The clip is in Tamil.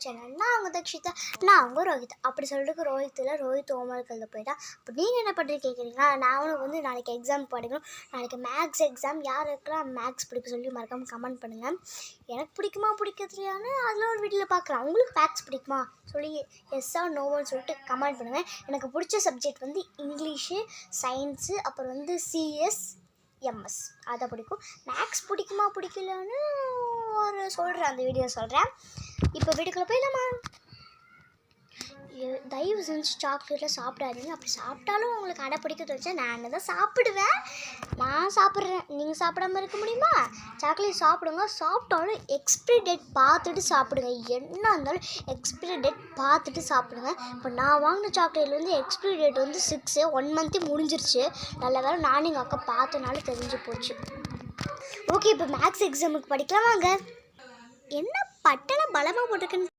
சேனல். நான் அவங்க தக்ஷிதா, நான் அவங்க ரோஹித். அப்படி சொல்லிட்டு ரோஹித் ஹோம்ஒர்க் எழுத போயிட்டான். அப்போ நீங்கள் என்ன பண்ணுறது கேட்குறீங்களா? நான் அவனுக்கு நாளைக்கு எக்ஸாம் படிக்கணும். நாளைக்கு மேக்ஸ் எக்ஸாம். யாருக்கெல்லாம் மேக்ஸ் பிடிக்க சொல்லி மறக்காமல் கமெண்ட் பண்ணுங்கள். எனக்கு பிடிக்குமா பிடிக்கிறதுலையான்னு அதில் ஒரு வீடியோவில் பார்க்கலாம். உங்களுக்கு மேக்ஸ் பிடிக்குமா சொல்லி எஸ்ஸா நோவான்னு சொல்லிட்டு கமெண்ட் பண்ணுங்கள். எனக்கு பிடிச்ச சப்ஜெக்ட் இங்கிலீஷு, சயின்ஸு, அப்புறம் சிஎஸ், எம்எஸ் அதை பிடிக்கும். மேக்ஸ் பிடிக்குமா பிடிக்கலன்னு சொல்கிறேன், அந்த வீடியோ சொல்கிறேன். இப்போ வீட்டுக்குள்ளே போயிடலாமா? தயவு செஞ்சு சாக்லேட்டில் சாப்பிடாதீங்க. அப்படி சாப்பிட்டாலும் உங்களுக்கு அடை பிடிக்கிறது வச்சா நான் தான் சாப்பிடுவேன். நான் சாப்பிட்றேன், நீங்கள் சாப்பிடாமல் இருக்க முடியுமா? சாக்லேட் சாப்பிடுங்க. சாப்பிட்டாலும் எக்ஸ்பிரி டேட் பார்த்துட்டு சாப்பிடுங்க. என்ன இருந்தாலும் எக்ஸ்பிரி டேட் பார்த்துட்டு சாப்பிடுங்க. இப்போ நான் வாங்கின சாக்லேட்டில் எக்ஸ்பிரி டேட் 6 1 மந்த்தே முடிஞ்சிருச்சு. நல்ல வேலை நானும் எங்கள் அக்கா பார்த்தனால தெரிஞ்சு போச்சு. ஓகே, இப்போ மேக்ஸ் எக்ஸாமுக்கு படிக்கலாம் வாங்க. என்ன பட்டனை பலமாக போட்டிருக்குன்னு